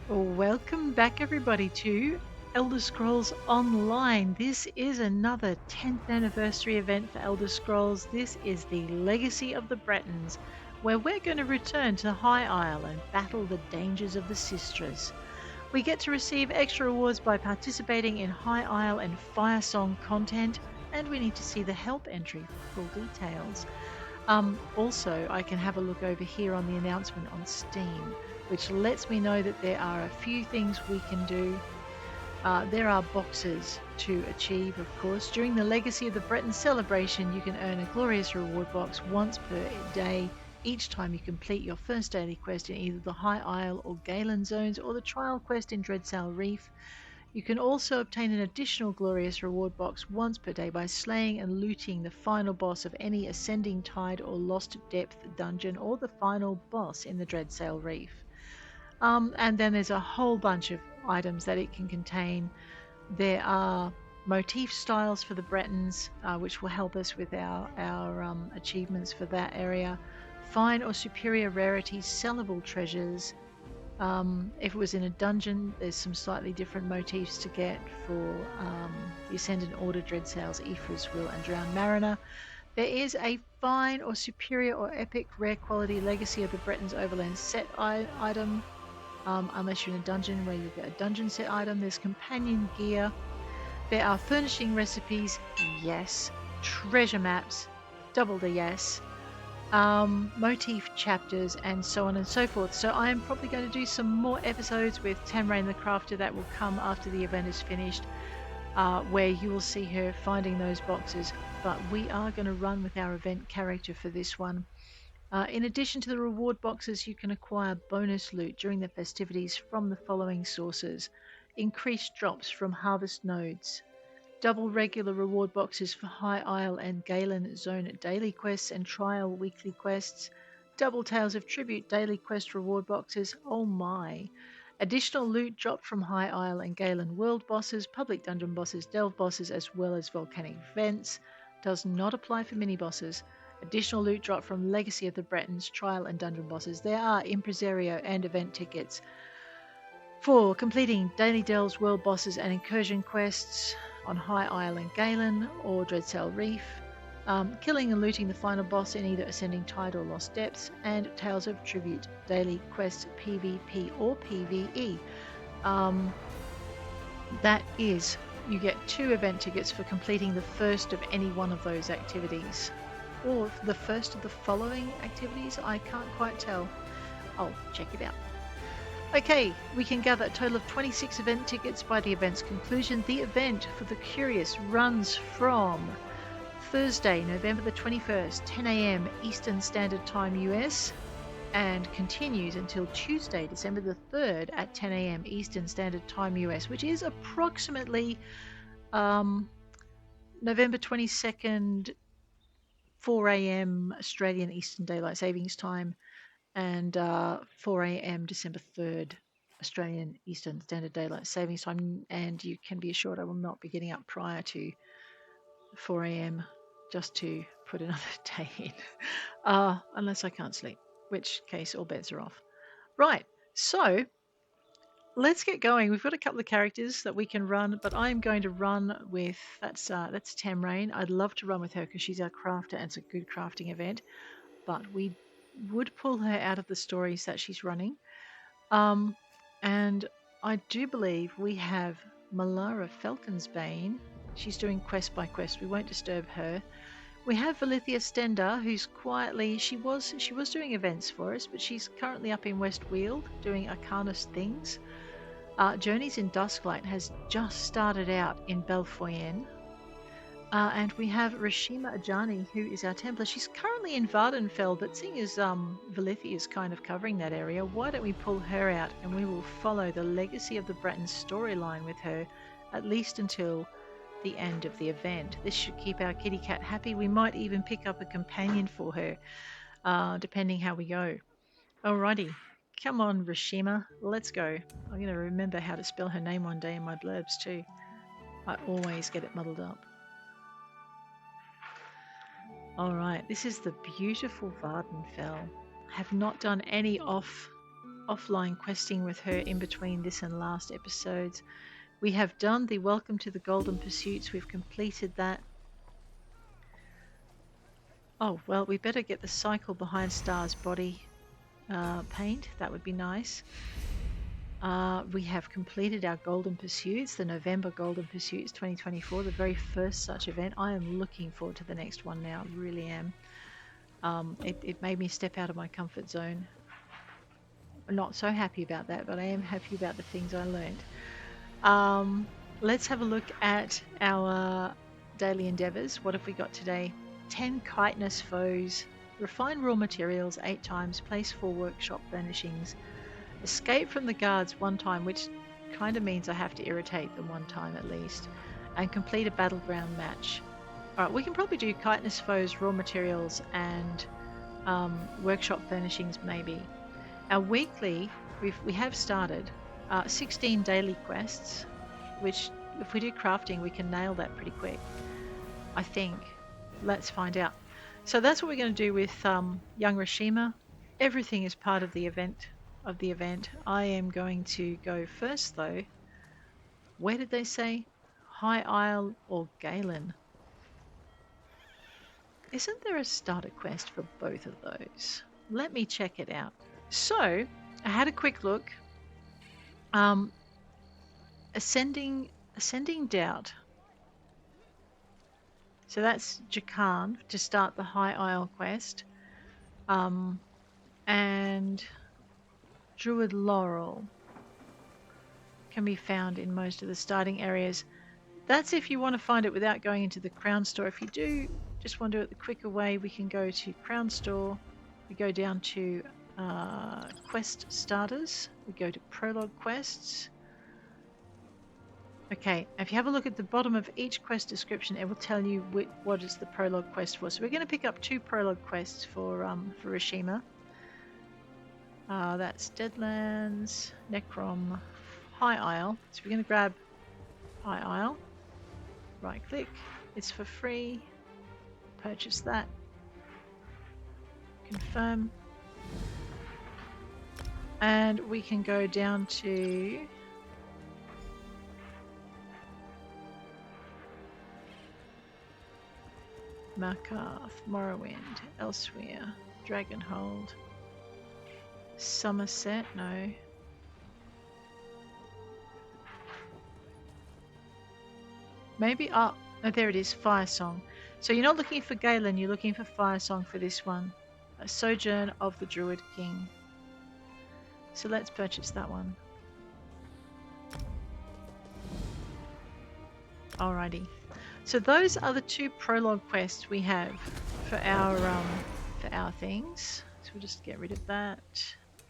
Welcome back, everybody, to Elder Scrolls Online. This is another 10th anniversary event for Elder Scrolls. This is the Legacy of the Bretons, where we're going to return to High Isle and battle the dangers of the Sisters. We get to receive extra rewards by participating in High Isle and Firesong content, and we need to see the help entry for full details. Also, I can have a look over here on the announcement on Steam, which lets me know that there are a few things we can do. There are boxes to achieve, of course. During the Legacy of the Bretons celebration, you can earn a glorious reward box once per day each time you complete your first daily quest in either the High Isle or Galen zones or the trial quest in Dreadsail Reef. You can also obtain an additional glorious reward box once per day by slaying and looting the final boss of any Ascending Tide or Lost Depth dungeon or the final boss in the Dreadsail Reef. And then there's a whole bunch of items that it can contain. There are motif styles for the Bretons, which will help us with our achievements for that area. Fine or superior rarities, sellable treasures. If it was in a dungeon, there's some slightly different motifs to get for the Ascendant Order, Dreadsails, Ephra's Will, and Drowned Mariner. There is a fine or superior or epic rare quality Legacy of the Bretons Overland set item, unless you're in a dungeon where you get a dungeon set item. There's companion gear. There are furnishing recipes, yes. Treasure maps, double the yes. Motif chapters, and so on and so forth. So I am probably going to do some more episodes with Tamrain the Crafter that will come after the event is finished, where you will see her finding those boxes. But we are going to run with our event character for this one. In addition to the reward boxes, you can acquire bonus loot during the festivities from the following sources: increased drops from harvest nodes, double regular reward boxes for High Isle and Galen Zone daily quests and trial weekly quests, double Tales of Tribute daily quest reward boxes, oh my, additional loot dropped from High Isle and Galen world bosses, public dungeon bosses, delve bosses, as well as volcanic vents. Does not apply for mini bosses. Additional loot dropped from Legacy of the Bretons trial and dungeon bosses. There are Impresario and event tickets for completing daily delves, world bosses, and incursion quests on High Isle and Galen or Dreadsail Reef, killing and looting the final boss in either Ascending Tide or Lost Depths, and Tales of Tribute daily quests PvP or PvE. That is, you get 2 event tickets for completing the first of any one of those activities. Or the first of the following activities, I can't quite tell. I'll check it out. Okay, we can gather a total of 26 event tickets by the event's conclusion. The event for the curious runs from Thursday, November the 21st, 10 a.m. Eastern Standard Time US, and continues until Tuesday, December the 3rd at 10 a.m. Eastern Standard Time US, which is approximately November 22nd, 4 a.m. Australian Eastern Daylight Savings Time, and 4 a.m. December 3rd, Australian Eastern Standard Daylight Savings Time. And you can be assured I will not be getting up prior to 4 a.m. just to put another day in, unless I can't sleep, which case all bets are off. Right, so let's get going. We've got a couple of characters that we can run, but I'm going to run with, that's Tamrain. I'd love to run with her because she's our crafter and it's a good crafting event, but we would pull her out of the stories that she's running. And I do believe we have Malara Falconsbane. She's doing quest by quest. We won't disturb her. We have Valithia Stender, who's quietly, she was doing events for us, but she's currently up in West Weald doing Arcanist things. Journeys in Dusklight has just started out in Belfoyen. And we have Rhishima Ajani, who is our Templar. She's currently in Vvaardenfell, but seeing as Valithia is kind of covering that area, why don't we pull her out and we will follow the Legacy of the Bretons storyline with her, at least until the end of the event. This should keep our kitty cat happy. We might even pick up a companion for her, depending how we go. Alrighty, come on, Rhishima, let's go. I'm going to remember how to spell her name one day in my blurbs too. I always get it muddled up. Alright, this is the beautiful Vvaardenfell. I have not done any off offline questing with her in between this and last episodes. We have done the Welcome to the Golden Pursuits. We've completed that. Oh, well, we better get the Cycle Behind Stars body paint. That would be nice. We have completed our Golden Pursuits, the November Golden Pursuits 2024, the very first such event. I am looking forward to the next one now, really am. It made me step out of my comfort zone. I'm not so happy about that, but I am happy about the things I learned. Let's have a look at our daily endeavors. What have we got today? 10 chitinous foes, refine raw materials 8 times, place 4 workshop furnishings, escape from the guards 1 time, which kind of means I have to irritate them 1 time at least, and complete a battleground match. Alright, we can probably do chitinous foes, raw materials, and workshop furnishings maybe. Our weekly, we have started 16 daily quests, which if we do crafting, we can nail that pretty quick, I think. Let's find out. So that's what we're going to do with young Rhishima. Everything is part of the event. I am going to go first though. Where did they say? High Isle or Galen? Isn't there a starter quest for both of those? Let me check it out. So I had a quick look. Ascending Doubt. So that's Jakan to start the High Isle quest. And Druid Laurel can be found in most of the starting areas. That's if you want to find it without going into the Crown Store. If you do just want to do it the quicker way, we can go to Crown Store. We go down to quest starters. We go to prologue quests. Okay, if you have a look at the bottom of each quest description, it will tell you what is the prologue quest for. So we're going to pick up 2 prologue quests for Rhishima. That's Deadlands, Necrom, High Isle. So we're going to grab High Isle. Right click. It's for free. Purchase that. Confirm. And we can go down to Markarth, Morrowind, Elsewhere, Dragonhold, Somerset, no. Maybe, oh, there it is, Firesong. So you're not looking for Galen, you're looking for Firesong for this one. A Sojourn of the Druid King. So let's purchase that one. Alrighty. So those are the 2 prologue quests we have for our things. So we'll just get rid of that.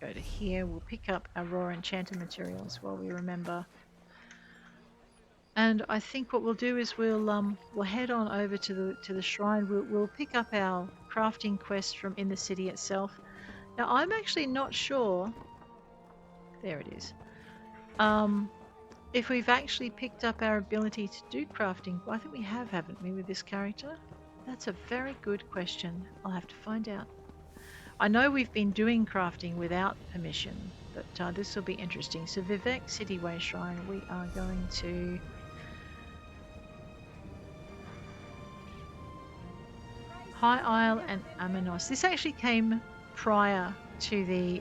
Go to here. We'll pick up our raw enchanted materials while we remember. And I think what we'll do is we'll head on over to the shrine. We'll pick up our crafting quest from in the city itself. Now I'm actually not sure. There it is. If we've actually picked up our ability to do crafting. Well, I think we have, haven't we, with this character? That's a very good question. I'll have to find out. I know we've been doing crafting without permission, but this will be interesting. So Vivec Cityway Shrine, we are going to High Isle and Amenos. This actually came prior to the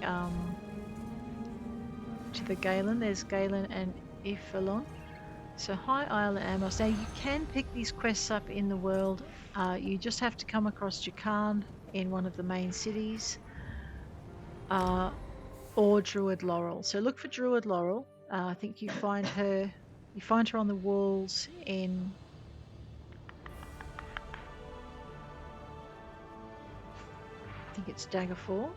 Galen. There's Galen and Ephelon. So High Isle and Amos. Now you can pick these quests up in the world. You just have to come across Jakan in one of the main cities, or Druid Laurel. So look for Druid Laurel. I think you find her. You find her on the walls in. I think it's Daggerfall.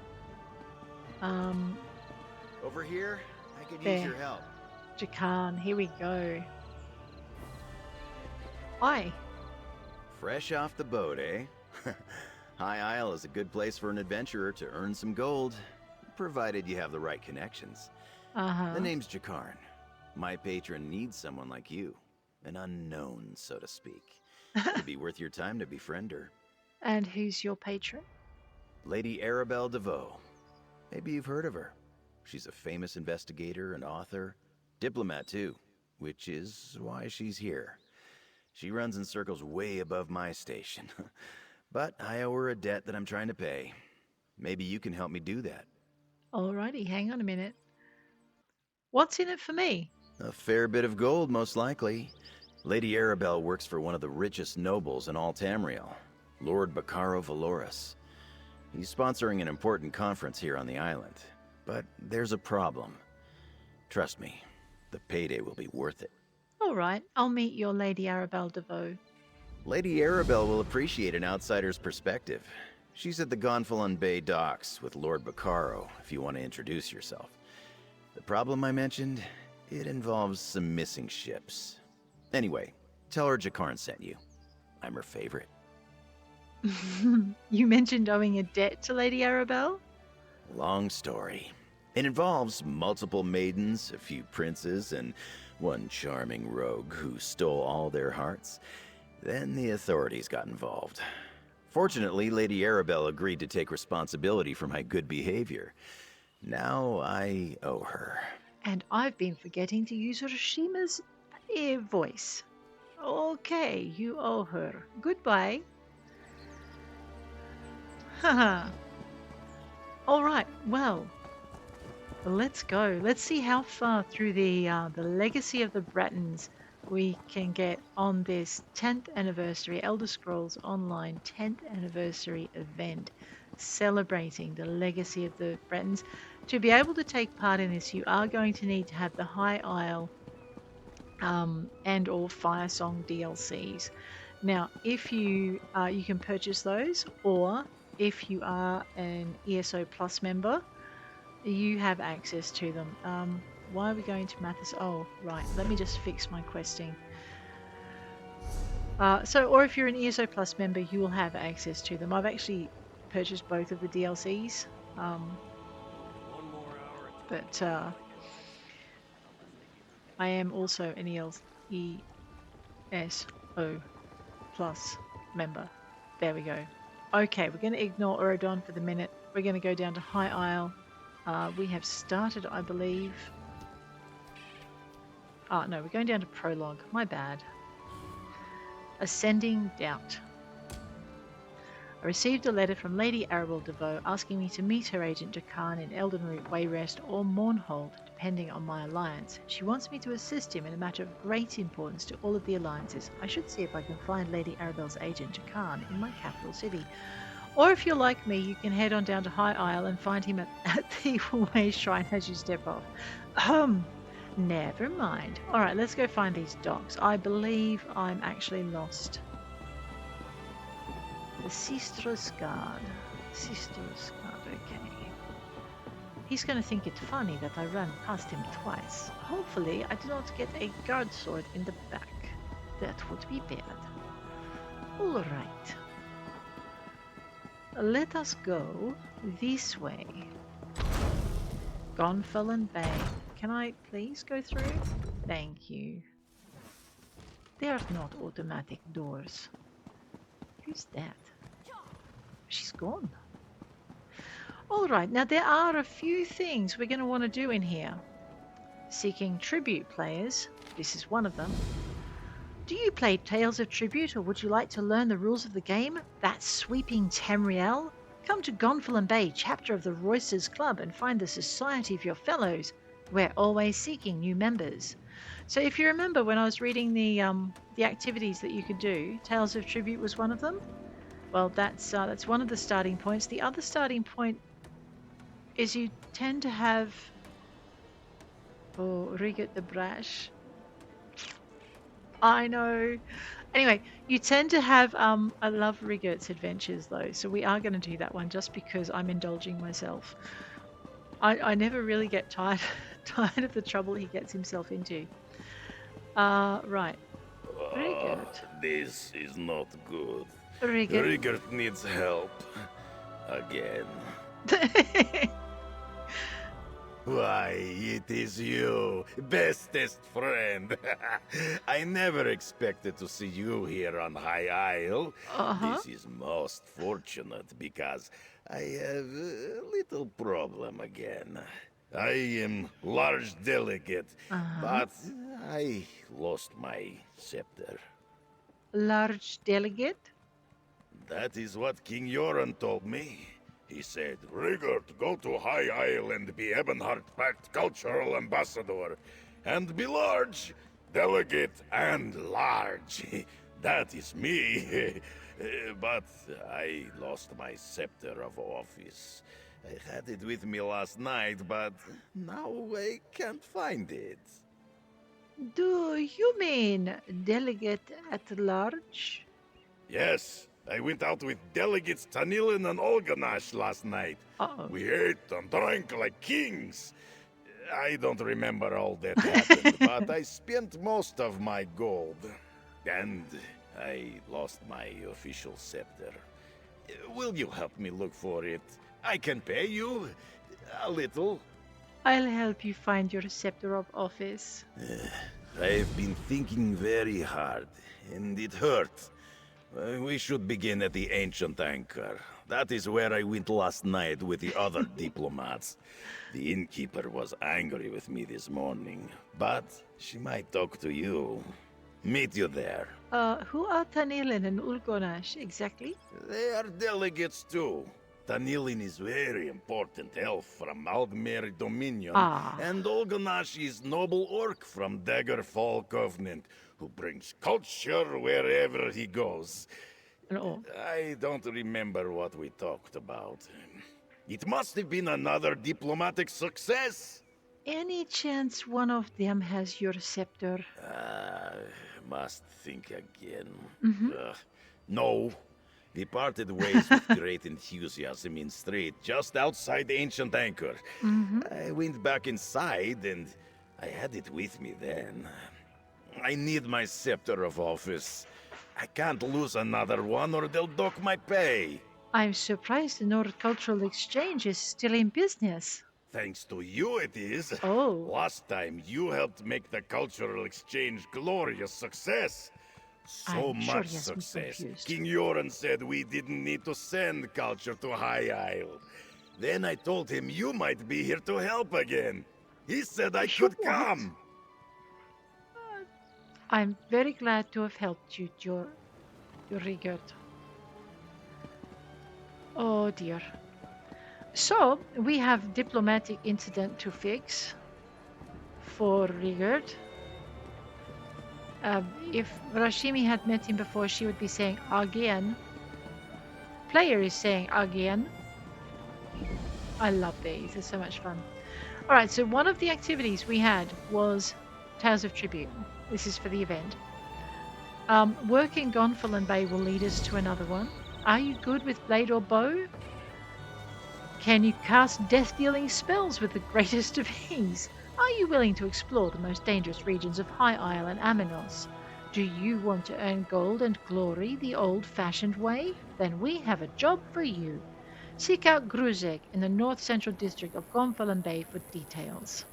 Over here, I could there. use your help. Jakan, here we go. Hi. Fresh off the boat, eh? High Isle is a good place for an adventurer to earn some gold, provided you have the right connections. The name's Jakarn. My patron needs someone like you, an unknown, so to speak. It'd be worth your time to befriend her. And who's your patron? Lady Arabelle DeVoe. Maybe you've heard of her. She's a famous investigator and author. Diplomat, too, which is why she's here. She runs in circles way above my station. But I owe her a debt that I'm trying to pay. Maybe you can help me do that. Alrighty, hang on a minute. What's in it for me? A fair bit of gold, most likely. Lady Arabelle works for one of the richest nobles in all Tamriel, Lord Bacaro Valoris. He's sponsoring an important conference here on the island. But there's a problem. Trust me, the payday will be worth it. Alright, I'll meet your Lady Arabelle DeVoe. Lady Arabelle will appreciate an outsider's perspective. She's at the Gonfalen Bay docks with Lord Bacaro, if you want to introduce yourself. The problem I mentioned, it involves some missing ships. Anyway, tell her Jakarn sent you. I'm her favorite. You mentioned owing a debt to Lady Arabelle? Long story. It involves multiple maidens, a few princes, and one charming rogue who stole all their hearts. Then the authorities got involved. Fortunately, Lady Arabelle agreed to take responsibility for my good behavior. Now I owe her. And I've been forgetting to use Rishima's voice. Okay, you owe her. Goodbye. Haha. Alright, well, let's go. Let's see how far through the Legacy of the Bretons we can get on this 10th anniversary Elder Scrolls Online 10th anniversary event celebrating the Legacy of the Bretons. To be able to take part in this, you are going to need to have the High Isle and or Firesong DLCs. Now, if you can purchase those, or if you are an ESO Plus member, you have access to them. Why are we going to Mathis? Oh, right. Let me just fix my questing. Or if you're an ESO Plus member, you will have access to them. I've actually purchased both of the DLCs. But I am also an ESO Plus member. There we go. Okay, we're going to ignore Uradon for the minute. We're going to go down to High Isle. We have started, I believe. No, we're going down to Prologue. My bad. Ascending Doubt. I received a letter from Lady Arabelle DeVoe asking me to meet her agent Jakarn in Eldenroot, Wayrest, or Mournhold, depending on my alliance. She wants me to assist him in a matter of great importance to all of the alliances. I should see if I can find Lady Arabelle's agent Jakarn in my capital city. Or if you're like me, you can head on down to High Isle and find him at the Evil Way Shrine as you step off. Never mind. Alright, let's go find these docks. I believe I'm actually lost. The Sister's Guard. Sister's Guard, okay. He's going to think it funny that I ran past him twice. Hopefully, I do not get a guard sword in the back. That would be bad. Alright. Let us go this way. Gonfalen Bay. Can I please go through? Thank you. They are not automatic doors. Who's that? She's gone. Alright, now there are a few things we're going to want to do in here. Seeking tribute players. This is one of them. Do you play Tales of Tribute, or would you like to learn the rules of the game? That's sweeping Tamriel? Come to Gonfalen Bay, chapter of the Roysters Club, and find the society of your fellows. We're always seeking new members. So if you remember when I was reading the activities that you could do, Tales of Tribute was one of them. Well, that's one of the starting points. The other starting point is you tend to have... Oh, Rigot the Brash. I know. Anyway, you tend to have... I love Rigot's adventures, though, so we are going to do that one just because I'm indulging myself. I never really get tired of the trouble he gets himself into. Right. Rigot. This is not good. Rigot. Rigot needs help. Again. Why, it is you, bestest friend. I never expected to see you here on High Isle. This is most fortunate because I have a little problem again. I am Large Delegate, but I lost my scepter. Large Delegate? That is what King Yoren told me. He said, Rigurd, go to High Isle and be Ebonheart Pact Cultural Ambassador. And be Large, Delegate and Large. That is me. But I lost my scepter of office. I had it with me last night, but now I can't find it. Do you mean Delegate at Large? Yes, I went out with delegates Tanilin and Olganash last night. Uh-oh. We ate and drank like kings. I don't remember all that happened, but I spent most of my gold. And I lost my official scepter. Will you help me look for it? I can pay you a little. I'll help you find your scepter of office. I've been thinking very hard, and it hurts. We should begin at the Ancient Anchor. That is where I went last night with the other diplomats. The innkeeper was angry with me this morning, but she might talk to you. Meet you there. Who are Tanilin and Ulgonash exactly? They are delegates too. Tanilin is very important elf from Aldmere Dominion, and Olganash is noble orc from Daggerfall Covenant, who brings culture wherever he goes. I don't remember what we talked about. It must have been another diplomatic success. Any chance one of them has your scepter? Must think again. No. We parted ways with great enthusiasm in Strait, just outside the Ancient Anchor. I went back inside, and I had it with me then. I need my scepter of office. I can't lose another one, or they'll dock my pay. I'm surprised the Nord Cultural Exchange is still in business. Thanks to you, it is. Oh. Last time, you helped make the Cultural Exchange glorious success. So much success. King Yoren said we didn't need to send culture to High Isle. Then I told him you might be here to help again. He said I could come. I'm very glad to have helped you, your Rigurd. Oh dear. So, we have diplomatic incident to fix for Rigurd. If Rashimi had met him before, she would be saying again. Player is saying again. I love these, they're so much fun. Alright, so one of the activities we had was Tales of Tribute. This is for the event. Work in Gonfalen Bay will lead us to another one. Are you good with blade or bow? Can you cast death-dealing spells with the greatest of ease? Are you willing to explore the most dangerous regions of High Isle and Aminos? Do you want to earn gold and glory the old-fashioned way? Then we have a job for you. Seek out Gruzek in the north-central district of Gonfalen Bay for details.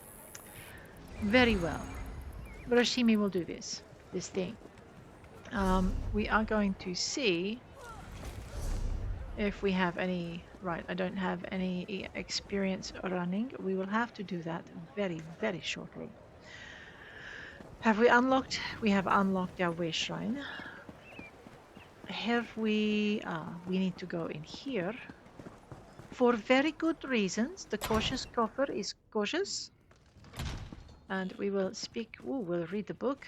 Very well. Rashimi will do this thing. We are going to see if we have any... Right, I don't have any experience running. We will have to do that very, very shortly. Have we unlocked? We have unlocked our way shrine. Have we... we need to go in here. For very good reasons. The cautious coffer is cautious. And we will speak... Ooh, we'll read the book.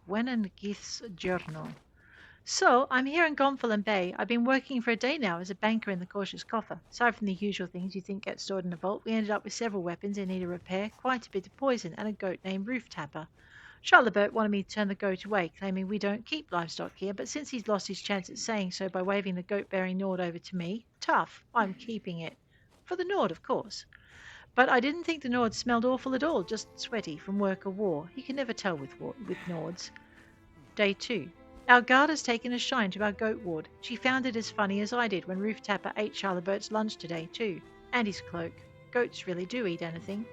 Gwenengith's Journal. So, I'm here in Gonfalen Bay. I've been working for a day now as a banker in the Cautious Coffer. Aside from the usual things you think get stored in a vault, we ended up with several weapons in need of repair, quite a bit of poison, and a goat named Roof Tapper. Charlebert wanted me to turn the goat away, claiming we don't keep livestock here, but since he's lost his chance at saying so by waving the goat-bearing Nord over to me, tough, I'm keeping it. For the Nord, of course. But I didn't think the Nord smelled awful at all, just sweaty from work or war. You can never tell with Nords. Day 2. Our guard has taken a shine to our goat ward. She found it as funny as I did when Roof Tapper ate Charlebert's lunch today too. And his cloak. Goats really do eat anything.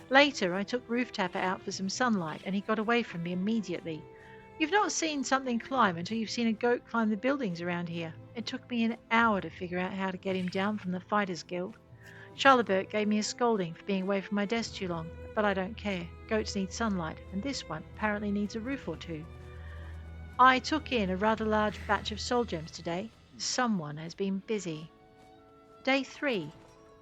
Later, I took Roof Tapper out for some sunlight and he got away from me immediately. You've not seen something climb until you've seen a goat climb the buildings around here. It took me an hour to figure out how to get him down from the Fighters Guild. Charlebert gave me a scolding for being away from my desk too long, but I don't care. Goats need sunlight, and this one apparently needs a roof or two. I took in a rather large batch of soul gems today. Someone has been busy. Day 3.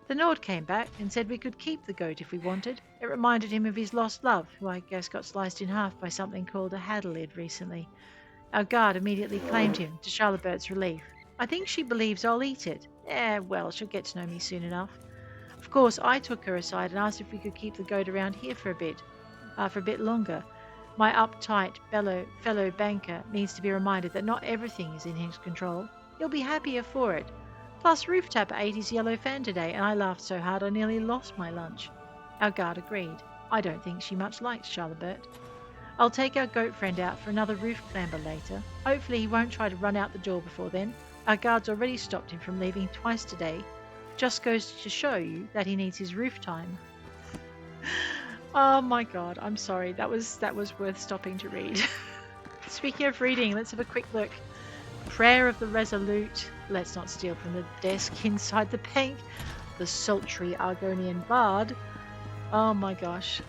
The Nord came back and said we could keep the goat if we wanted. It reminded him of his lost love, who I guess got sliced in half by something called a hadalid recently. Our guard immediately claimed him, to Charlobert's relief. I think she believes I'll eat it. Well, she'll get to know me soon enough. Of course, I took her aside and asked if we could keep the goat around here for a bit longer. My uptight fellow banker needs to be reminded that not everything is in his control. He'll be happier for it. Plus, Rooftapper ate his yellow fan today, and I laughed so hard I nearly lost my lunch. Our guard agreed. I don't think she much likes Charlebert. I'll take our goat friend out for another roof clamber later. Hopefully he won't try to run out the door before then. Our guard's already stopped him from leaving twice today. Just goes to show you that he needs his roof time. Oh my god, I'm sorry. That was worth stopping to read. Speaking of reading, let's have a quick look. Prayer of the Resolute. Let's not steal from the desk inside the bank. The sultry Argonian Bard. Oh my gosh.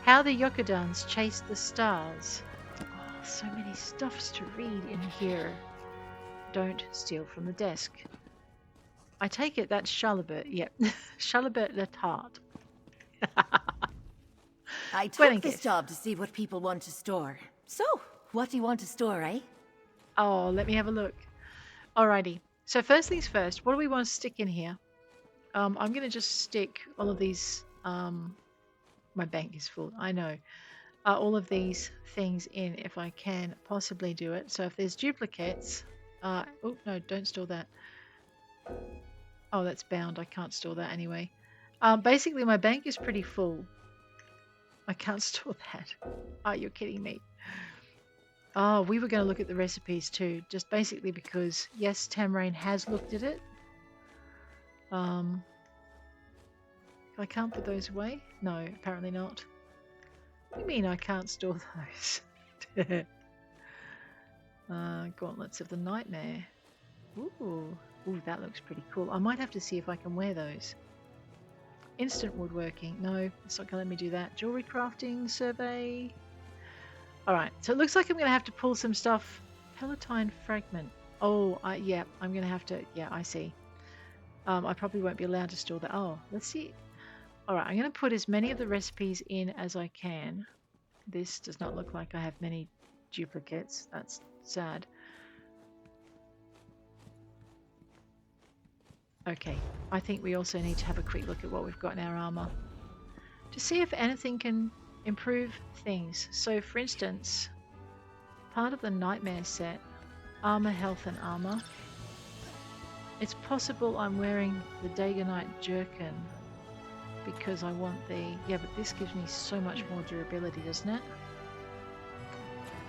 How the Yokudans Chased the Stars. Oh, so many stuffs to read in here. Don't steal from the desk. I take it that's Charlebert. Yep. Charlebert Le Tart. I took this job to see what people want to store. So, what do you want to store, eh? Oh, let me have a look. Alrighty. So first things first, what do we want to stick in here? I'm going to just stick all of these... my bank is full, I know. All of these things in if I can possibly do it. So if there's duplicates... oh, no, don't store that. Oh, that's bound. I can't store that anyway. Basically, my bank is pretty full. I can't store that. Oh, you're kidding me. Oh, we were going to look at the recipes too. Just basically because, yes, Tamrain has looked at it. I can't put those away? No, apparently not. What do you mean I can't store those? Gauntlets of the Nightmare. Ooh, that looks pretty cool. I might have to see if I can wear those. Instant woodworking. No, it's not going to let me do that. Jewelry crafting survey. Alright, so it looks like I'm going to have to pull some stuff. Palatine fragment. Oh, yeah, I'm going to have to... Yeah, I see. I probably won't be allowed to store that. Oh, let's see. Alright, I'm going to put as many of the recipes in as I can. This does not look like I have many duplicates. That's sad. Okay, I think we also need to have a quick look at what we've got in our armor to see if anything can improve things. So for instance, part of the Nightmare set, armor, health and armor. It's possible I'm wearing the Dagonite Jerkin because I want the... Yeah, but this gives me so much more durability, doesn't it?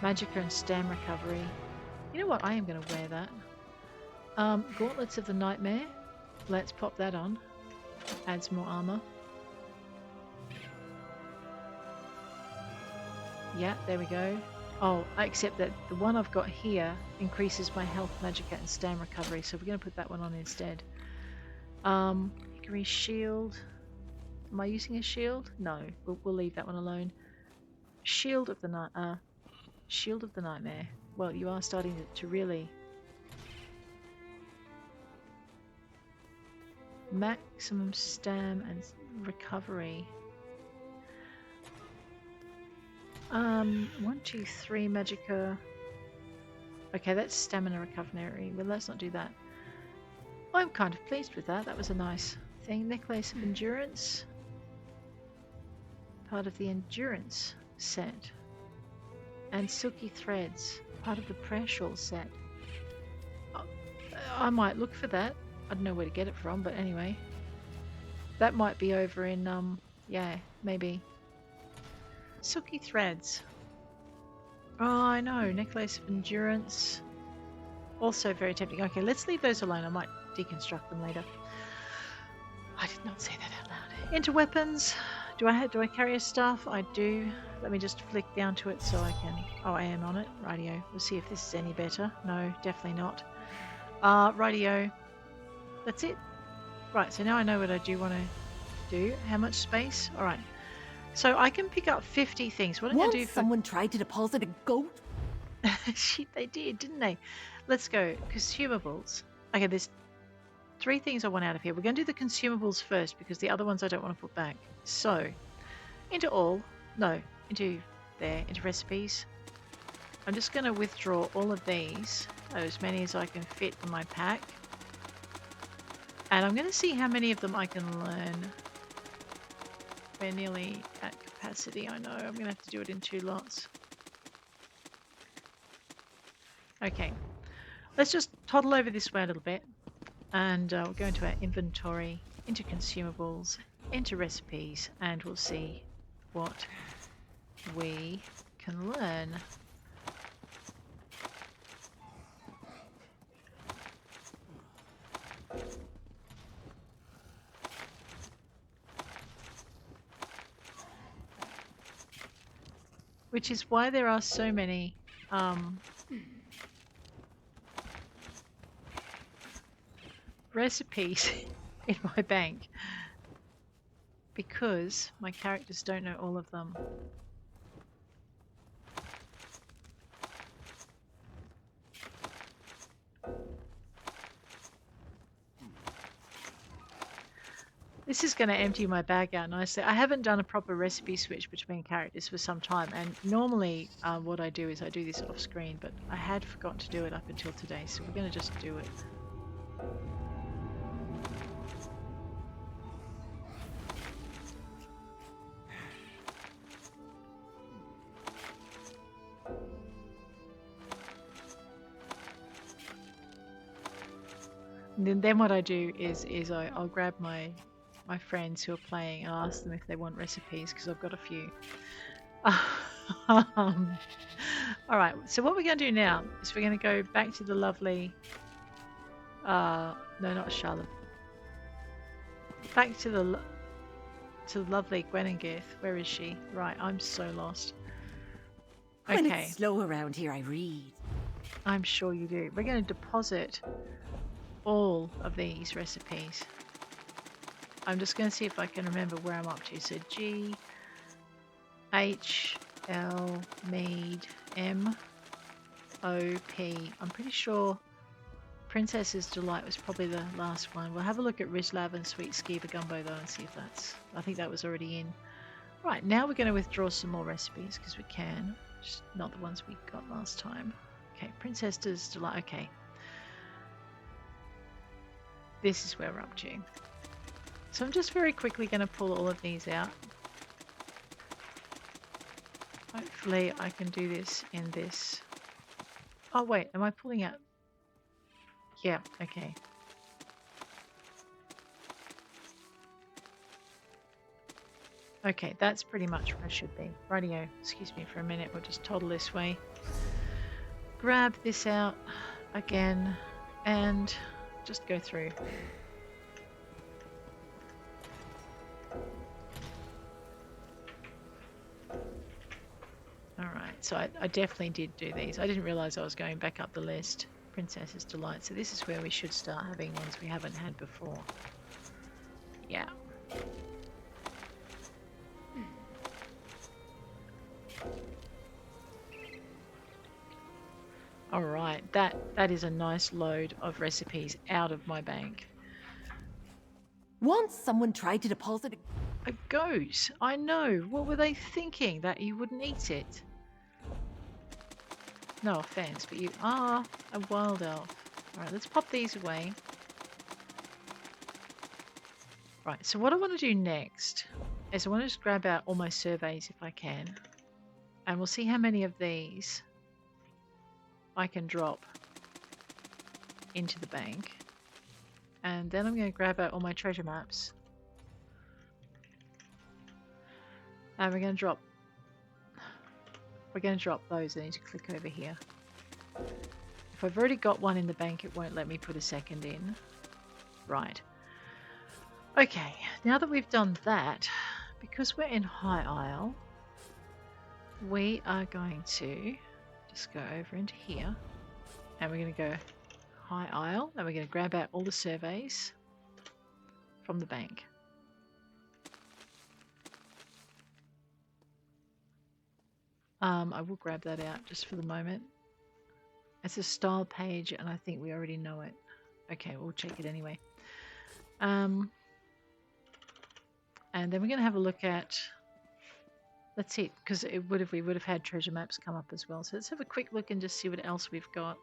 Magicka and Stam recovery. You know what? I am going to wear that. Gauntlets of the Nightmare. Let's pop that on. Adds more armor. Yeah, there we go. Oh, except that the one I've got here increases my health, magicka, and Stam recovery, so we're going to put that one on instead. Hickory shield. Am I using a shield? No, we'll leave that one alone. Shield of the Nightmare. Well, you are starting to really... Maximum Stam and recovery. 1, 2, 3 magicka. Okay, that's stamina recovery. Well, let's not do that. I'm kind of pleased with that. That was a nice thing. Necklace of Endurance. Part of the Endurance set. And Silky Threads. Part of the Prayer Shawl set. I might look for that. I don't know where to get it from, but anyway. That might be over in, yeah, maybe. Silky Threads. Oh, I know. Necklace of Endurance. Also very tempting. Okay, let's leave those alone. I might deconstruct them later. I did not say that out loud. Into weapons. Do I carry a staff? I do. Let me just flick down to it so I can... Oh, I am on it. Rightio. We'll see if this is any better. No, definitely not. Rightio. That's it. Right, so now I know what I do want to do. How much space? All right. So I can pick up 50 things. What I'm going to do for... someone tried to deposit a goat? Shit, they did, didn't they? Let's go. Consumables. Okay, there's 3 things I want out of here. We're going to do the consumables first because the other ones I don't want to put back. So, into recipes. I'm just going to withdraw all of these, as many as I can fit in my pack. And I'm going to see how many of them I can learn. We're nearly at capacity, I know. I'm going to have to do it in 2 lots. Okay, let's just toddle over this way a little bit. And we'll go into our inventory, into consumables, into recipes, and we'll see what we can learn. Which is why there are so many recipes in my bank, because my characters don't know all of them. This is going to empty my bag out nicely. I haven't done a proper recipe switch between characters for some time, and normally what I do is I do this off screen, but I had forgotten to do it up until today, so we're going to just do it. And then what I do is I'll grab my friends who are playing and ask them if they want recipes, because I've got a few. Alright, so what we're going to do now is we're going to go back to the lovely... no, not Charlotte. Back to the lovely Gwenengith. Where is she? Right, I'm so lost. Okay. When it's slow around here, I read. I'm sure you do. We're going to deposit all of these recipes. I'm just going to see if I can remember where I'm up to. So G, H, L, Mead, M, O, P. I'm pretty sure Princess's Delight was probably the last one. We'll have a look at Rizlav and Sweet Skeever Gumbo though and see if that's... I think that was already in. Right, now we're going to withdraw some more recipes because we can. Just not the ones we got last time. Okay, Princess's Delight. Okay. This is where we're up to. So I'm just very quickly going to pull all of these out. Hopefully I can do this in this. Oh wait, am I pulling out? Yeah, okay. Okay, that's pretty much where I should be. Rightio, excuse me for a minute, we'll just toddle this way. Grab this out again and just go through. Alright, so I definitely did do these. I didn't realise I was going back up the list. Princess's Delight. So this is where we should start having ones we haven't had before. Yeah. Alright, that is a nice load of recipes out of my bank. Once someone tried to deposit a goat. I know. What were they thinking? That you wouldn't eat it? No offense, but you are a wild elf. Alright, let's pop these away. Right, so what I want to do next is I want to just grab out all my surveys if I can. And we'll see how many of these I can drop into the bank. And then I'm going to grab out all my treasure maps. And we're going to drop those. I need to click over here. If I've already got one in the bank, it won't let me put a second in. Right. Okay, now that we've done that, because we're in High Isle, we are going to just go over into here. And we're going to go High Isle. And we're going to grab out all the surveys. from the bank. I will grab that out just for the moment. It's a style page, and I think we already know it. Okay, we'll check it anyway. And then we're going to have a look at... That's it, because we would have had treasure maps come up as well. So let's have a quick look and just see what else we've got.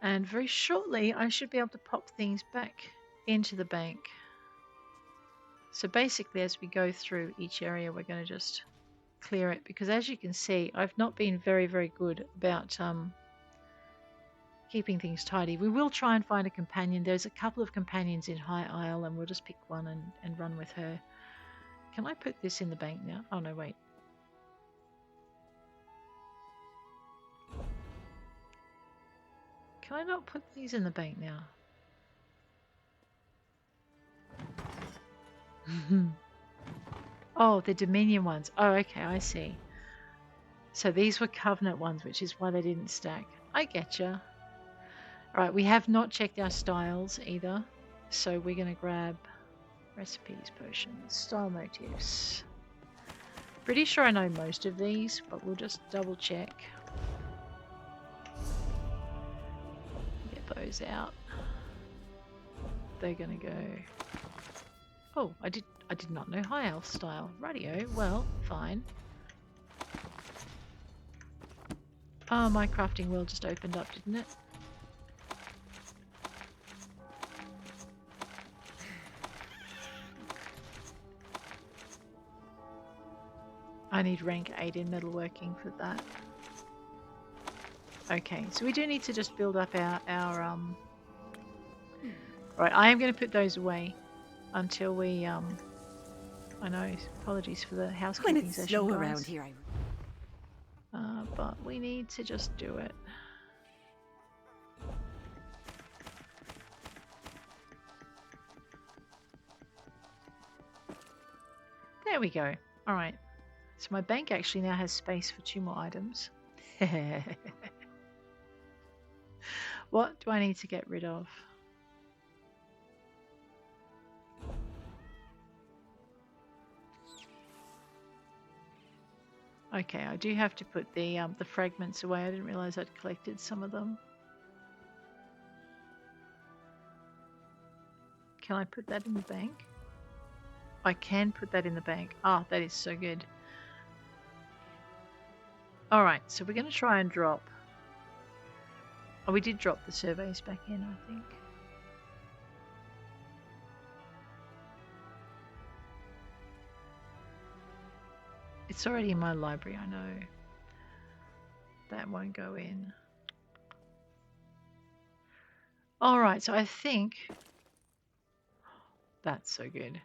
And very shortly, I should be able to pop things back into the bank. So basically, as we go through each area, we're going to just clear it. Because as you can see, I've not been very, very good about keeping things tidy. We will try and find a companion. There's a couple of companions in High Isle, and we'll just pick one and run with her. Can I put this in the bank now? Oh, no, wait. Can I not put these in the bank now? Oh, the Dominion ones. Oh, okay, I see. So these were Covenant ones, which is why they didn't stack. I getcha. Alright, we have not checked our styles either. So we're going to grab recipes, potions, style motifs. Pretty sure I know most of these, but we'll just double check. Get those out. They're going to go... Oh, I did not know High Elf style. Radio, well, fine. Oh, my crafting wheel just opened up, didn't it? I need rank 8 in metalworking for that. Okay, so we do need to just build up our Right, I am going to put those away until we I know, apologies for the housekeeping when it's session, slow guys. around here, But we need to just do it. There we go. Alright. So my bank actually now has space for 2 more items. What do I need to get rid of? Okay, I do have to put the fragments away. I didn't realize I'd collected some of them. Can I put that in the bank? I can put that in the bank. Ah, that is so good. Alright, so we're going to try and drop... Oh, we did drop the surveys back in, I think. It's already in my library, I know. That won't go in. Alright, so I think... That's so good.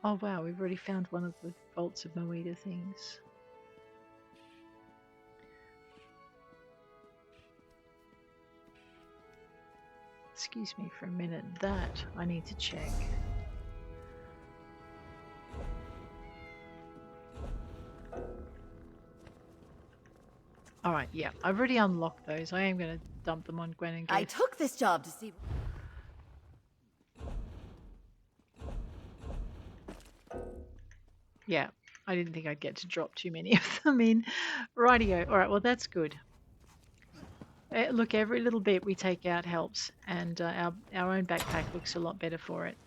Oh wow, we've already found one of the Vaults of Moida things. Excuse me for a minute, that I need to check. Alright, yeah, I've already unlocked those. I am going to dump them on Gwenengith. I took this job to see... Yeah, I didn't think I'd get to drop too many of them in. Rightio. Alright, well that's good. Look, every little bit we take out helps, and our own backpack looks a lot better for it.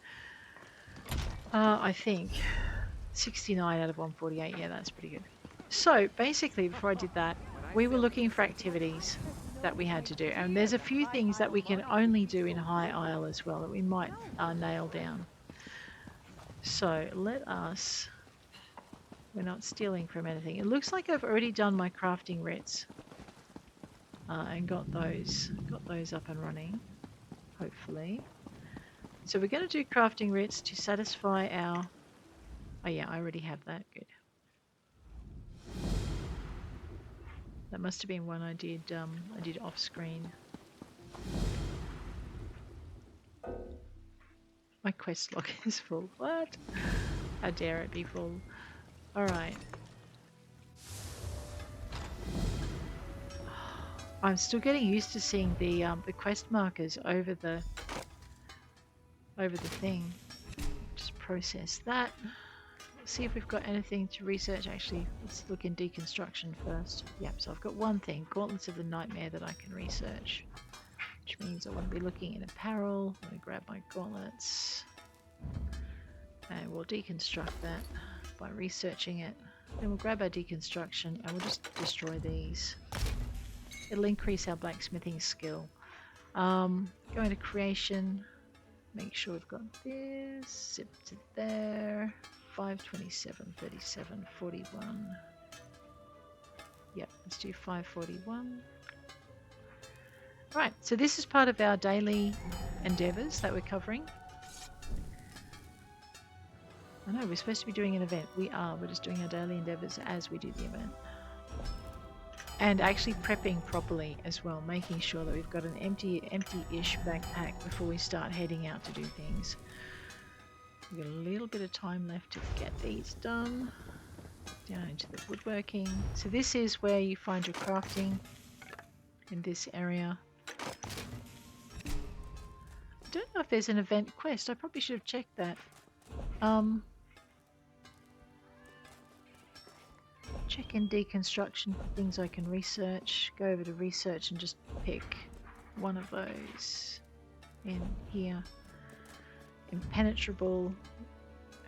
I think 69 out of 148, yeah, that's pretty good. So basically, before I did that, we were looking for activities that we had to do, and there's a few things that we can only do in High Isle as well that we might nail down. So let us... We're not stealing from anything. It looks like I've already done my crafting writs. And got those up and running, hopefully. So we're going to do crafting writs to satisfy our... Oh yeah, I already have that. Good. That must have been one I did off screen. My quest log is full. What? How dare it be full? All right. I'm still getting used to seeing the quest markers over the thing. Just process that. Let's see if we've got anything to research. Actually, let's look in deconstruction first. Yep, so I've got one thing, Gauntlets of the Nightmare, that I can research, which means I want to be looking in apparel. I'm going to grab my gauntlets and we'll deconstruct that by researching it. Then we'll grab our deconstruction and we'll just destroy these. It'll increase our blacksmithing skill. Go into creation, make sure we've got this, zip to there, 527, 37, 41. Yep, let's do 541. Right, so this is part of our daily endeavors that we're covering. I know, we're supposed to be doing an event. We are, we're just doing our daily endeavors as we do the event. And actually prepping properly as well, making sure that we've got an empty-ish backpack before we start heading out to do things. We've got a little bit of time left to get these done. Down into the woodworking. So this is where you find your crafting in this area. I don't know if there's an event quest. I probably should have checked that. Check in deconstruction for things I can research. Go over to research and just pick one of those in here. Impenetrable.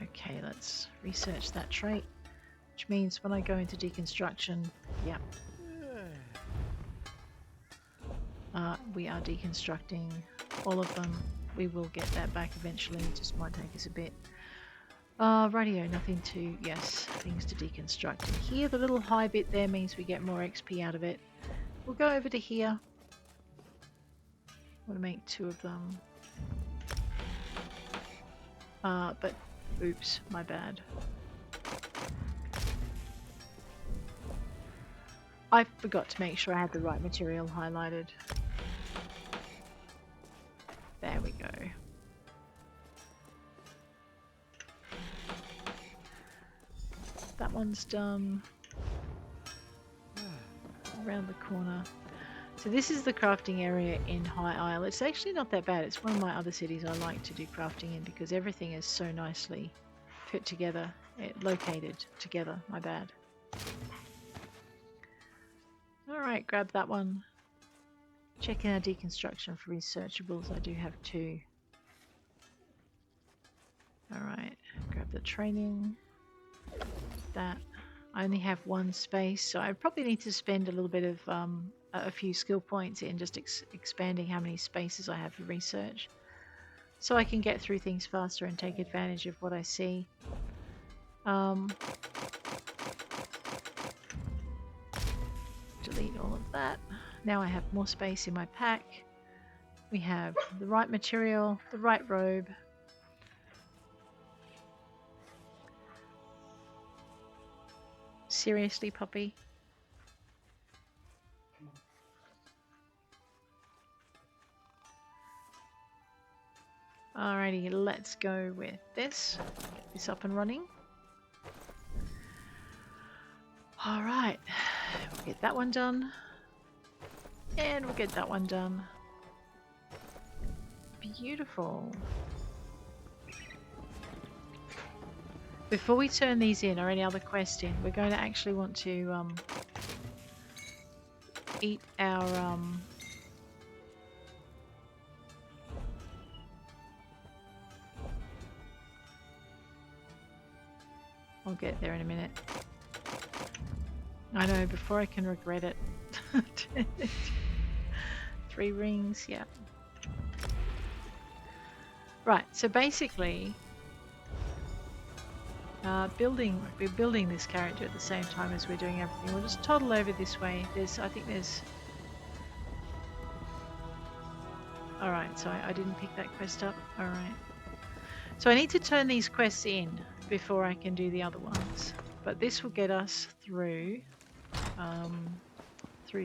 Okay, let's research that trait. Which means when I go into deconstruction, yeah. We are deconstructing all of them. We will get that back eventually. It just might take us a bit. Radio, nothing to, yes, things to deconstruct. And here, the little high bit there means we get more XP out of it. We'll go over to here. I want to make 2 of them. But, oops, my bad. I forgot to make sure I had the right material highlighted. There we go. That one's done. Around the corner. So this is the crafting area in High Isle. It's actually not that bad. It's one of my other cities I like to do crafting in because everything is so nicely put together, located together, my bad. Alright, grab that one. Check in our deconstruction for researchables. I do have 2. Alright, grab the training. That. I only have 1 space, so I probably need to spend a little bit of a few skill points in just expanding how many spaces I have for research, so I can get through things faster and take advantage of what I see. Delete all of that. Now I have more space in my pack. We have the right material, the right robe. Seriously, puppy? Alrighty, let's go with this. Get this up and running. Alright, we'll get that one done. And we'll get that one done. Beautiful. Before we turn these in, or any other quest in, we're going to actually want to eat our I'll get there in a minute. I know, before I can regret it. 3 rings, yeah. Right, so basically we're building this character at the same time as we're doing everything. We'll just toddle over this way. I think there's... Alright, so I didn't pick that quest up. Alright. So I need to turn these quests in before I can do the other ones. But this will get us through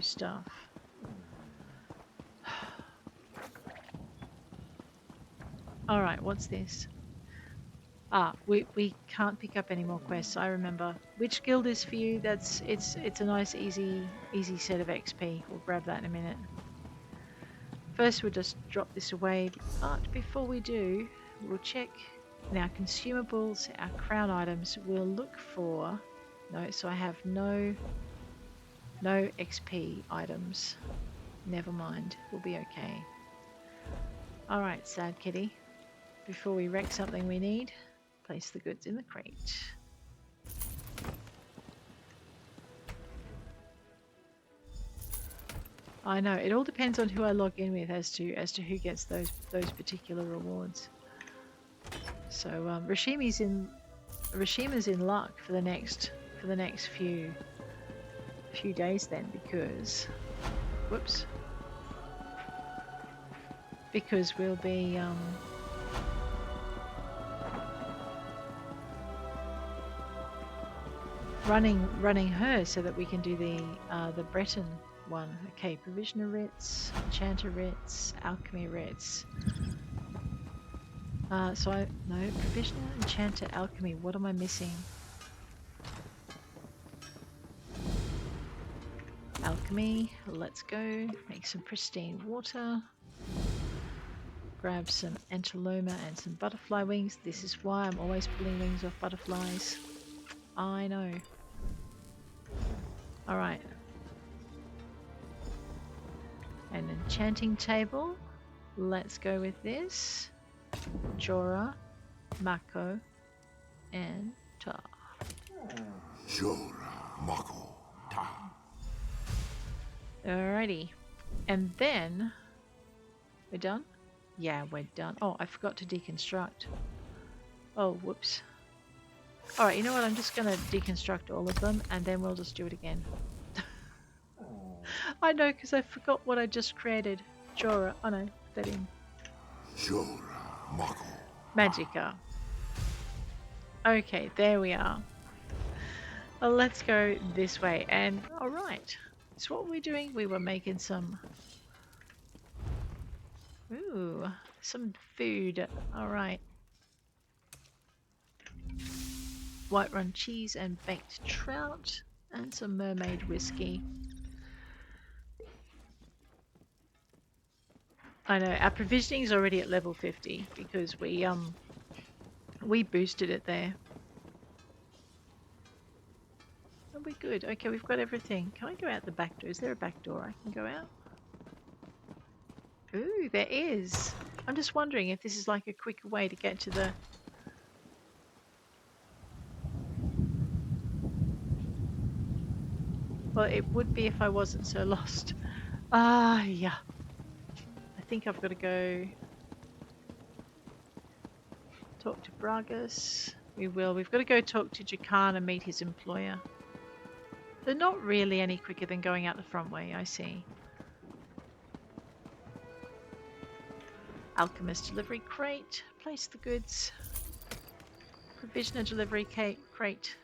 stuff. Alright, what's this? We can't pick up any more quests. I remember. Which guild is for you? It's a nice easy set of XP. We'll grab that in a minute. First, we'll just drop this away. But before we do, we'll check in our consumables, our crown items. We'll look for so I have no XP items. Never mind. We'll be okay. All right, sad kitty. Before we wreck something we need. Place the goods in the crate. I know, it all depends on who I log in with as to who gets those particular rewards. So Rishima's in luck for the next few days then, because we'll be running her so that we can do the Breton one. Okay, provisioner writs, enchanter writs, alchemy writs. Provisioner, enchanter, alchemy. What am I missing? Alchemy. Let's go. Make some pristine water. Grab some anteloma and some butterfly wings. This is why I'm always pulling wings off butterflies. I know. Alright. An enchanting table. Let's go with this. Jorah, Mako, and Ta. Jorah, Mako, Ta. Alrighty. And then... We're done? Yeah, we're done. Oh, I forgot to deconstruct. Oh, whoops. Alright, you know what? I'm just going to deconstruct all of them and then we'll just do it again. I know, because I forgot what I just created. Jorah. Oh no, put that in. Jorah, Mako. Magicka. Okay, there we are. Well, let's go this way. And alright. So what were we doing? We were making some... Ooh, some food. Alright. White-run cheese and baked trout. And some mermaid whiskey. I know, our provisioning is already at level 50 because we boosted it there. And we're good. Okay, we've got everything. Can I go out the back door? Is there a back door I can go out? Ooh, there is. I'm just wondering if this is like a quicker way to get to the... Well, it would be if I wasn't so lost. Yeah. I think I've got to go talk to Bragas. We will. We've got to go talk to Jakan and meet his employer. They're not really any quicker than going out the front way, I see. Alchemist delivery crate. Place the goods. Provisioner delivery crate.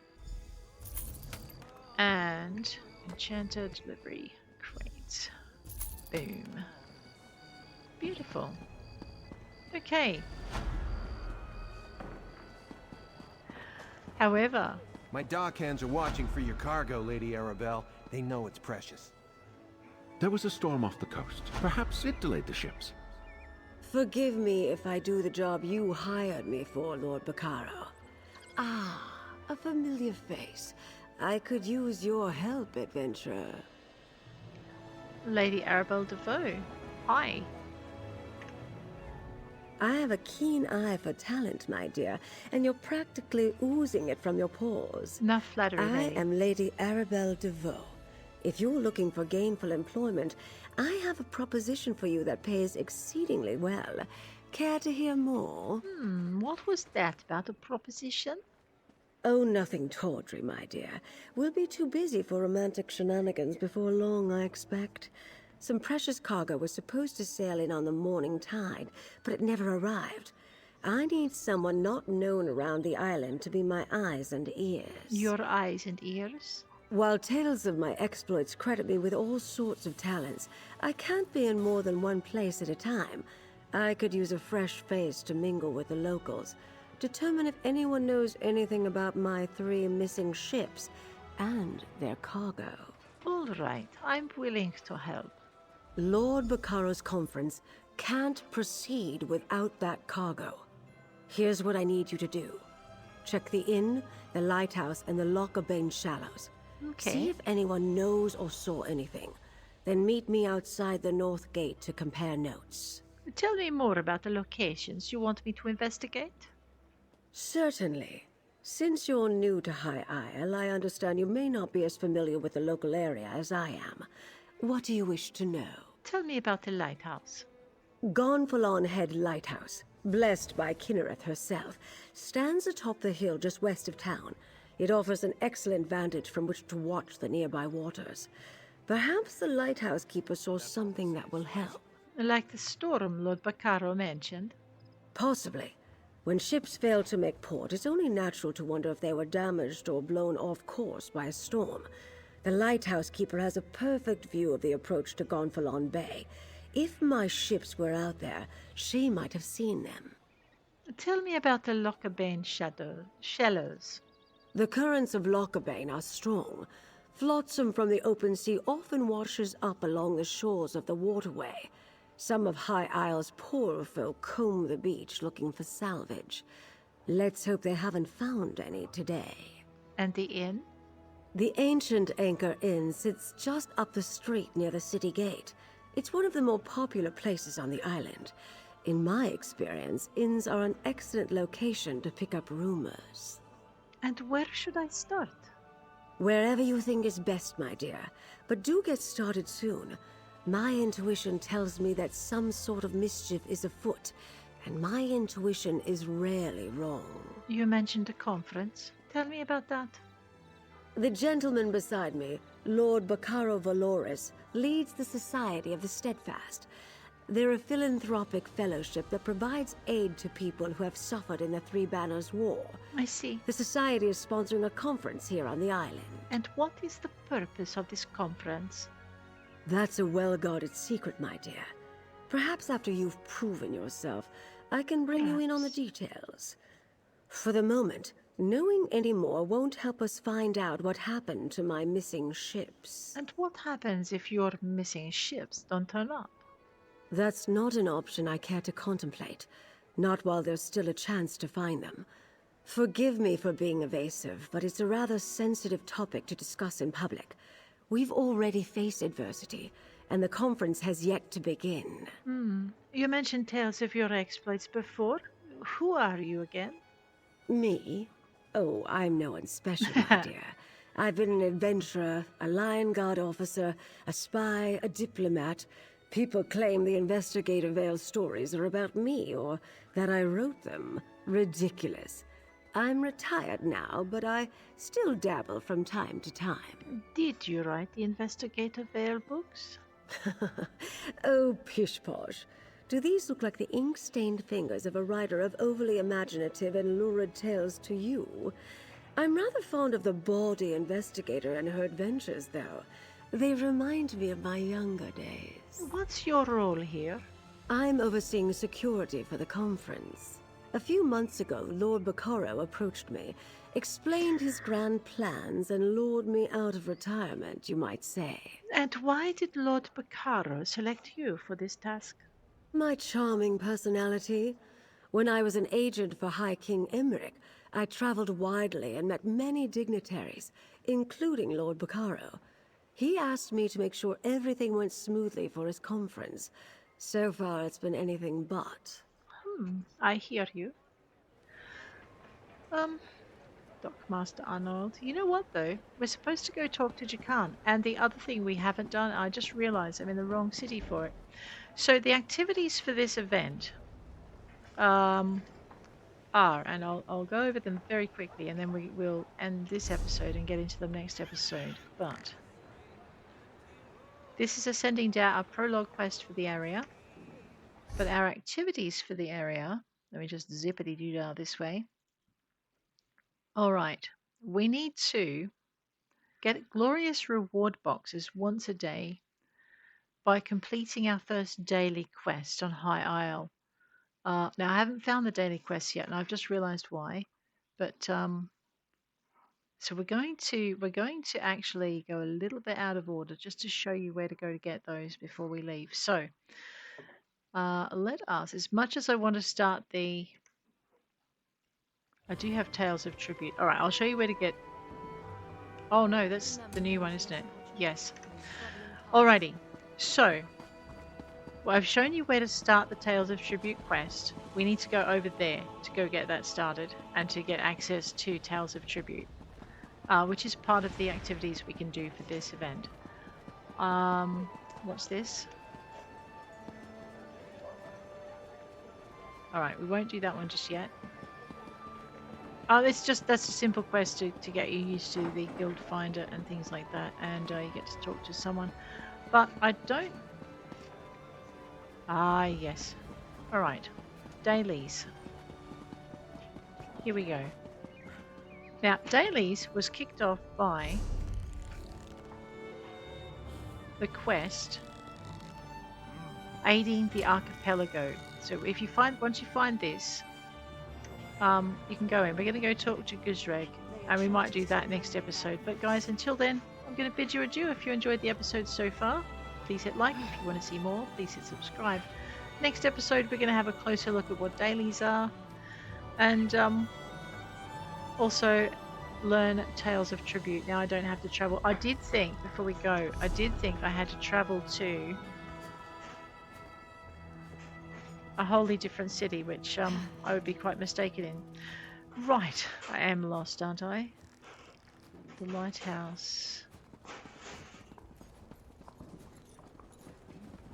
And enchanter delivery crate. Boom. Beautiful. Okay. However... My dock hands are watching for your cargo, Lady Arabelle. They know it's precious. There was a storm off the coast. Perhaps it delayed the ships. Forgive me if I do the job you hired me for, Lord Bacaro. Ah, a familiar face. I could use your help, adventurer. Lady Arabelle DeVoe. Hi. I have a keen eye for talent, my dear, and you're practically oozing it from your pores. Enough flattery, I lady. am Lady Arabelle DeVoe. If you're looking for gainful employment, I have a proposition for you that pays exceedingly well. Care to hear more? What was that about a proposition? Oh, nothing tawdry, my dear. We'll be too busy for romantic shenanigans before long, I expect. Some precious cargo was supposed to sail in on the morning tide, but it never arrived. I need someone not known around the island to be my eyes and ears. Your eyes and ears? While tales of my exploits credit me with all sorts of talents, I can't be in more than one place at a time. I could use a fresh face to mingle with the locals. determine if anyone knows anything about my 3 missing ships and their cargo. All right, I'm willing to help. Lord Bacaro's conference can't proceed without that cargo. Here's what I need you to do. Check the inn, the lighthouse, and the Lochbane shallows. Okay. See if anyone knows or saw anything. Then meet me outside the north gate to compare notes. Tell me more about the locations you want me to investigate. Certainly. Since you're new to High Isle, I understand you may not be as familiar with the local area as I am. What do you wish to know? Tell me about the lighthouse. Gonfalen Head Lighthouse, blessed by Kinnereth herself, stands atop the hill just west of town. It offers an excellent vantage from which to watch the nearby waters. Perhaps the lighthouse keeper saw something that will help. Like the storm Lord Bacaro mentioned? Possibly. When ships fail to make port, it's only natural to wonder if they were damaged or blown off course by a storm. The lighthouse keeper has a perfect view of the approach to Gonfalen Bay. If my ships were out there, she might have seen them. Tell me about the Lochbane shallows. The currents of Lochbane are strong. Flotsam from the open sea often washes up along the shores of the waterway. Some of High Isle's poorer folk comb the beach looking for salvage. Let's hope they haven't found any today. And the inn? The ancient Anchor Inn sits just up the street near the city gate. It's one of the more popular places on the island. In my experience, inns are an excellent location to pick up rumors. And where should I start? Wherever you think is best, my dear. But do get started soon. My intuition tells me that some sort of mischief is afoot, and my intuition is rarely wrong. You mentioned a conference. Tell me about that. The gentleman beside me, Lord Bacaro Valoris, leads the Society of the Steadfast. They're a philanthropic fellowship that provides aid to people who have suffered in the Three Banners War. I see. The Society is sponsoring a conference here on the island. And what is the purpose of this conference? That's a well-guarded secret, my dear. Perhaps after you've proven yourself, I can bring you in on the details. For the moment, knowing any more won't help us find out what happened to my missing ships. And what happens if your missing ships don't turn up? That's not an option I care to contemplate. Not while there's still a chance to find them. Forgive me for being evasive, but it's a rather sensitive topic to discuss in public. We've already faced adversity, and the conference has yet to begin. You mentioned tales of your exploits before. Who are you again? Me? Oh, I'm no one special, my dear. I've been an adventurer, a Lion Guard officer, a spy, a diplomat. People claim the Investigator Vale stories are about me, or that I wrote them. Ridiculous. I'm retired now, but I still dabble from time to time. Did you write the Investigator Vale books? Oh, pish-posh. Do these look like the ink-stained fingers of a writer of overly imaginative and lurid tales to you? I'm rather fond of the bawdy investigator and her adventures, though. They remind me of my younger days. What's your role here? I'm overseeing security for the conference. A few months ago, Lord Bacaro approached me, explained his grand plans, and lured me out of retirement, you might say. And why did Lord Bacaro select you for this task? My charming personality. When I was an agent for High King Emmerich, I traveled widely and met many dignitaries, including Lord Bacaro. He asked me to make sure everything went smoothly for his conference. So far, it's been anything but. I hear you. Dockmaster Arnold. You know what, though? We're supposed to go talk to Jakan. And the other thing we haven't done, I just realized I'm in the wrong city for it. So the activities for this event are, and I'll go over them very quickly, and then we will end this episode and get into the next episode. But this is a sending down our prologue quest for the area. But our activities for the area, let me just zippity-doo-dah this way. All right, we need to get glorious reward boxes once a day by completing our first daily quest on High Isle. Now I haven't found the daily quests yet, and I've just realised why. But so we're going to actually go a little bit out of order just to show you where to go to get those before we leave. So let us, as much as I want to start the, I do have Tales of Tribute. All right, I'll show you where to get. Oh no, that's the new one, isn't it? Yes. Alrighty. So well, I've shown you where to start the Tales of Tribute quest. We need to go over there to go get that started and to get access to Tales of Tribute, which is part of the activities we can do for this event. What's this? Alright, we won't do that one just yet. Oh, that's a simple quest to get you used to the guild finder and things like that, and you get to talk to someone. But I don't... Ah, yes. Alright. Dailies. Here we go. Now, Dailies was kicked off by the quest aiding the Archipelago. So if you once you find this, you can go in. We're going to go talk to Guzreg, and we might do that next episode. But guys, until then, I'm going to bid you adieu. If you enjoyed the episode so far, please hit like. If you want to see more, please hit subscribe. Next episode, we're going to have a closer look at what dailies are, and also learn Tales of Tribute. Now I don't have to travel. I did think, before we go, I had to travel to a wholly different city, which I would be quite mistaken in. Right, I am lost, aren't I? The lighthouse.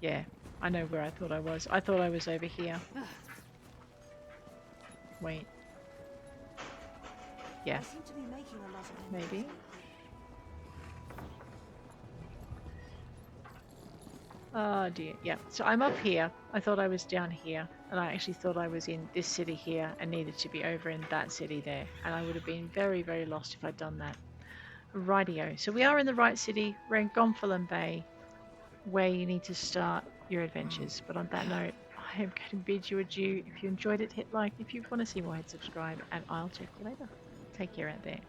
Yeah, I know where I thought I was. I thought I was over here. Wait. Yeah. Maybe. Oh dear. Yeah. So I'm up here. I thought I was down here. And I actually thought I was in this city here and needed to be over in that city there. And I would have been very, very lost if I'd done that. Rightio. So we are in the right city. We're in Gonfalen Bay, where you need to start your adventures. But on that note, I am going to bid you adieu. If you enjoyed it, hit like. If you want to see more, hit subscribe. And I'll check you later. Take care out there.